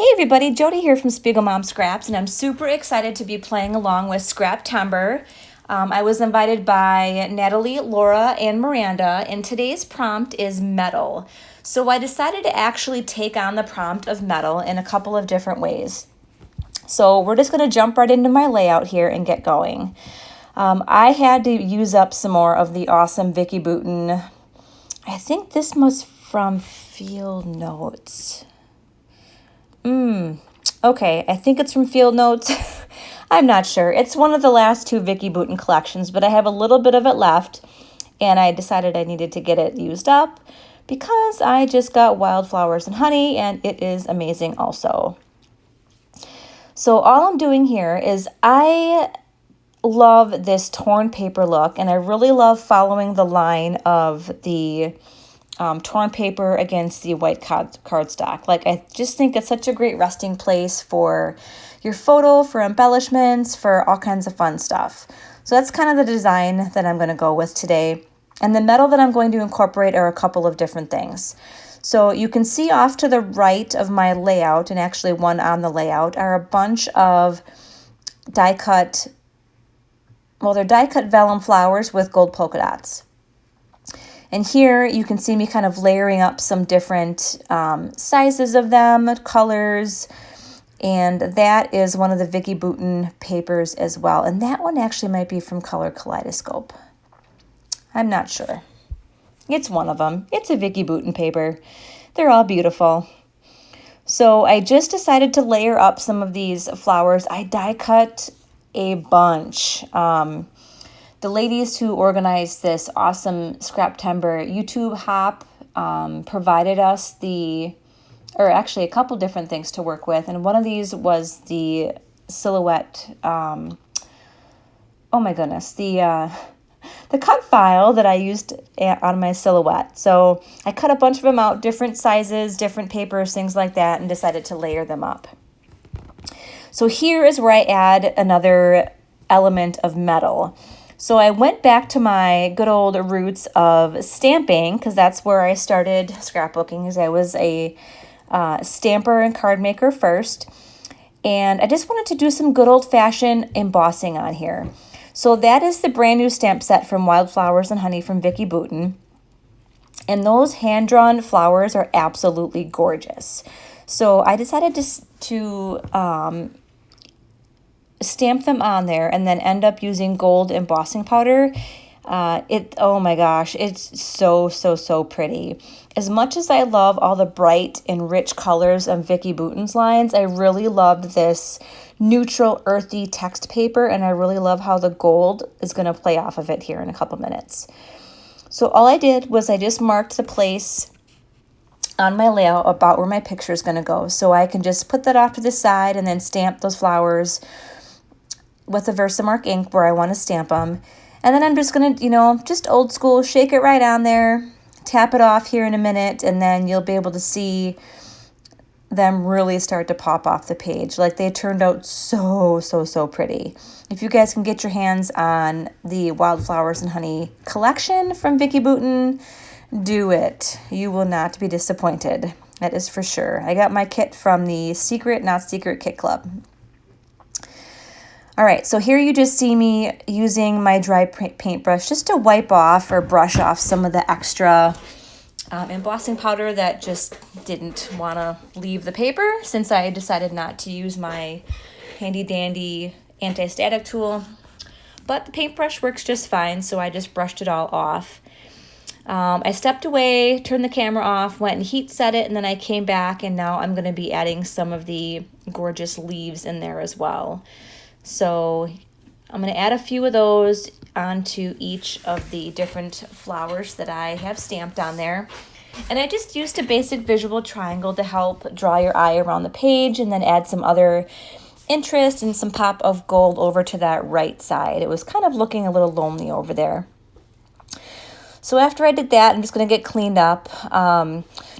Hey everybody, Jody here from Spiegel Mom Scraps, and I'm super excited to be playing along with Scraptember. I was invited by Natalie, Laura, and Miranda, and today's prompt is metal. So I decided to actually take on the prompt of metal in a couple of different ways. So we're just going to jump right into my layout here and get going. I had to use up some more of the awesome Vicki Boutin. I think this was from Field Notes. Okay, I think it's from Field Notes. I'm not sure. It's one of the last two Vicki Boutin collections, but I have a little bit of it left, and I decided I needed to get it used up because I just got Wildflowers and Honey, and it is amazing also. So all I'm doing here is I love this torn paper look, and I really love following the line of the torn paper against the white cardstock. Like, I just think it's such a great resting place for your photo, for embellishments, for all kinds of fun stuff. So that's kind of the design that I'm going to go with today. And the metal that I'm going to incorporate are a couple of different things. So you can see off to the right of my layout, and actually one on the layout, are a bunch of they're die-cut vellum flowers with gold polka dots. And here you can see me kind of layering up some different sizes of them, colors, and that is one of the Vicki Boutin papers as well. And that one actually might be from Color Kaleidoscope. I'm not sure. It's one of them. It's a Vicki Boutin paper. They're all beautiful. So I just decided to layer up some of these flowers. I die cut a bunch. The ladies who organized this awesome Scraptember YouTube hop provided us a couple different things to work with. And one of these was the silhouette, the cut file that I used on my silhouette. So I cut a bunch of them out, different sizes, different papers, things like that, and decided to layer them up. So here is where I add another element of metal. So I went back to my good old roots of stamping, because that's where I started scrapbooking, as I was a stamper and card maker first. And I just wanted to do some good old-fashioned embossing on here. So that is the brand new stamp set from Wildflowers and Honey from Vicki Boutin. And those hand-drawn flowers are absolutely gorgeous. So I decided to stamp them on there and then end up using gold embossing powder. Oh my gosh, it's so pretty. As much as I love all the bright and rich colors of Vicki Boutin's lines, I really loved this neutral earthy text paper, and I really love how the gold is going to play off of it here in a couple minutes. So all I did was I just marked the place on my layout about where my picture is going to go. So I can just put that off to the side and then stamp those flowers with the Versamark ink where I want to stamp them. And then I'm just going to, just old school, shake it right on there, tap it off here in a minute, and then you'll be able to see them really start to pop off the page. Like, they turned out so pretty. If you guys can get your hands on the Wildflowers and Honey collection from Vicki Boutin, do it. You will not be disappointed. That is for sure. I got my kit from the Secret Not Secret Kit Club. All right, so here you just see me using my dry paintbrush just to wipe off or brush off some of the extra embossing powder that just didn't want to leave the paper, since I decided not to use my handy dandy anti-static tool. But the paintbrush works just fine, so I just brushed it all off. I stepped away, turned the camera off, went and heat set it, and then I came back, and now I'm going to be adding some of the gorgeous leaves in there as well. So I'm going to add a few of those onto each of the different flowers that I have stamped on there. And I just used a basic visual triangle to help draw your eye around the page, and then add some other interest and some pop of gold over to that right side. It was kind of looking a little lonely over there. So after I did that, I'm just going to get cleaned up.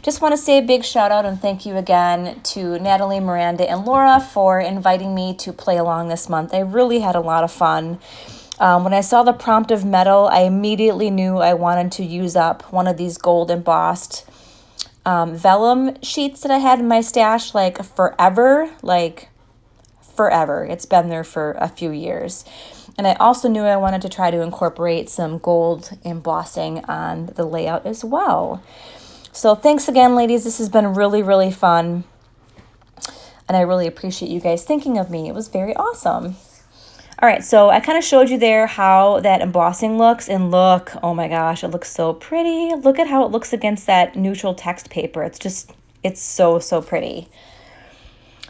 Just want to say a big shout out and thank you again to Natalie, Miranda, and Laura for inviting me to play along this month. I really had a lot of fun. When I saw the prompt of metal, I immediately knew I wanted to use up one of these gold embossed vellum sheets that I had in my stash like forever, It's been there for a few years. And I also knew I wanted to try to incorporate some gold embossing on the layout as well. So thanks again, ladies. This has been really, really fun. And I really appreciate you guys thinking of me. It was very awesome. All right, so I kind of showed you there how that embossing looks, and look, oh my gosh, it looks so pretty. Look at how it looks against that neutral text paper. It's so, so pretty.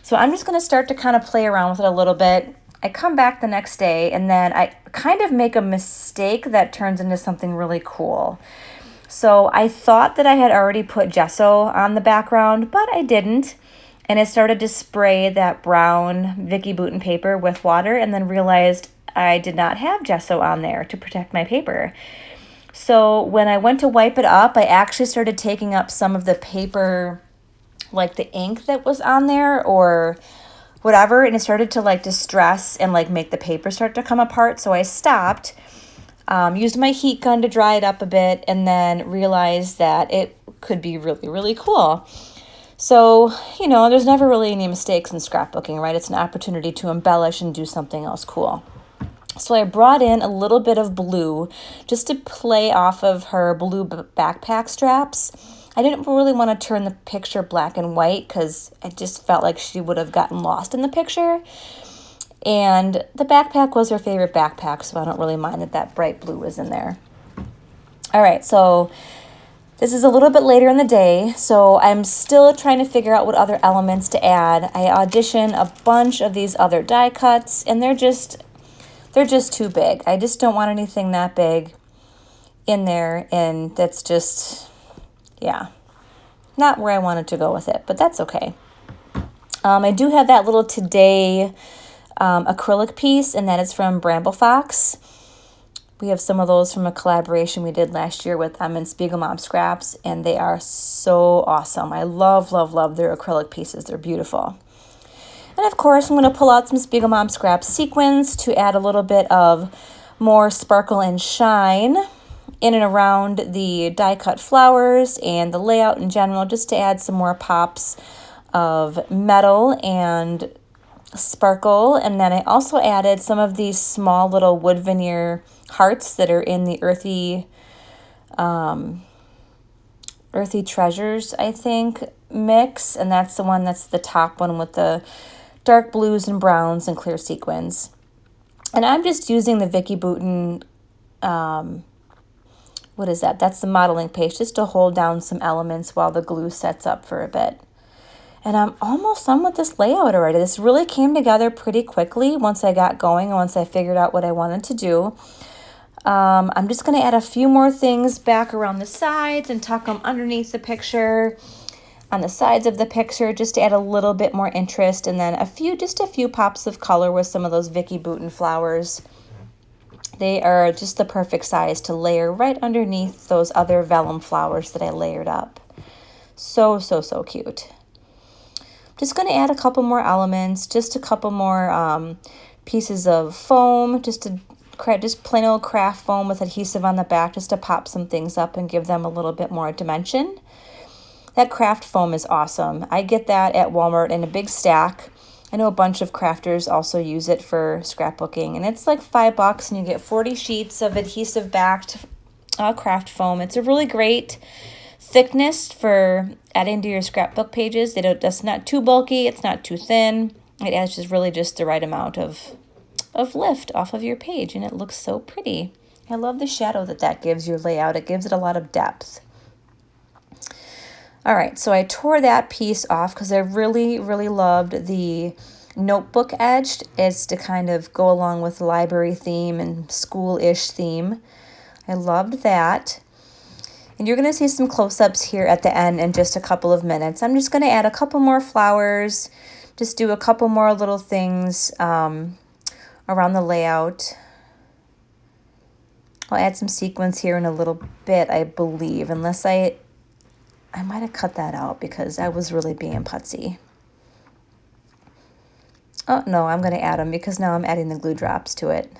So I'm just gonna start to kind of play around with it a little bit. I come back the next day and then I kind of make a mistake that turns into something really cool. So I thought that I had already put gesso on the background, but I didn't. And I started to spray that brown Vicki Boutin paper with water and then realized I did not have gesso on there to protect my paper. So when I went to wipe it up, I actually started taking up some of the paper, like the ink that was on there or whatever, and it started to like distress and like make the paper start to come apart. So I stopped, used my heat gun to dry it up a bit, and then realized that it could be really, really cool. So, you know, there's never really any mistakes in scrapbooking, right? It's an opportunity to embellish and do something else cool. So I brought in a little bit of blue just to play off of her blue backpack straps. I didn't really want to turn the picture black and white because I just felt like she would have gotten lost in the picture. And the backpack was her favorite backpack, so I don't really mind that bright blue was in there. All right, so this is a little bit later in the day, so I'm still trying to figure out what other elements to add. I auditioned a bunch of these other die cuts, and they're just too big. I just don't want anything that big in there, and that's just, yeah, not where I wanted to go with it, but that's okay. I do have that little Today acrylic piece, and that is from Bramble Fox. We have some of those from a collaboration we did last year with them and Spiegelhoff scraps, and they are so awesome. I love, love, love their acrylic pieces. They're beautiful. And of course, I'm going to pull out some Spiegelhoff scrap sequins to add a little bit of more sparkle and shine in and around the die cut flowers and the layout in general, just to add some more pops of metal and sparkle. And then I also added some of these small little wood veneer hearts that are in the earthy treasures, I think, mix, and that's the top one with the dark blues and browns and clear sequins. And I'm just using the Vicki Boutin, what is that? That's the modeling page, just to hold down some elements while the glue sets up for a bit. And I'm almost done with this layout already. This really came together pretty quickly once I got going and once I figured out what I wanted to do. I'm just going to add a few more things back around the sides and tuck them underneath the picture, on the sides of the picture, just to add a little bit more interest, and then just a few pops of color with some of those Vicki Boutin flowers. They are just the perfect size to layer right underneath those other vellum flowers that I layered up. So, so, so cute. Just going to add a couple more elements, just a couple more pieces of foam, just plain old craft foam with adhesive on the back, just to pop some things up and give them a little bit more dimension. That craft foam is awesome. I get that at Walmart in a big stack. I know a bunch of crafters also use it for scrapbooking, and it's like $5 and you get 40 sheets of adhesive backed craft foam. It's a really great thickness for adding to your scrapbook pages. It's not too bulky, it's not too thin. It adds just the right amount of lift off of your page, and it looks so pretty. I love the shadow that gives your layout. It gives it a lot of depth. All right, so I tore that piece off because I really, really loved the notebook edged. It's to kind of go along with the library theme and school-ish theme. I loved that. And you're going to see some close-ups here at the end in just a couple of minutes. I'm just going to add a couple more flowers, just do a couple more little things around the layout. I'll add some sequins here in a little bit, I believe, unless I might have cut that out because I was really being putsy. Oh, no, I'm going to add them because now I'm adding the glue drops to it.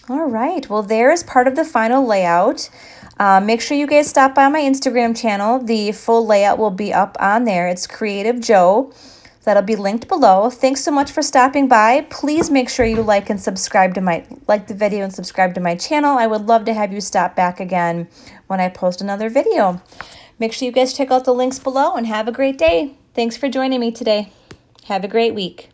All right, well, there's part of the final layout. Make sure you guys stop by my Instagram channel. The full layout will be up on there. It's Creative Joe. That'll be linked below. Thanks so much for stopping by. Please make sure you like and subscribe to like the video and subscribe to my channel. I would love to have you stop back again when I post another video. Make sure you guys check out the links below and have a great day. Thanks for joining me today. Have a great week.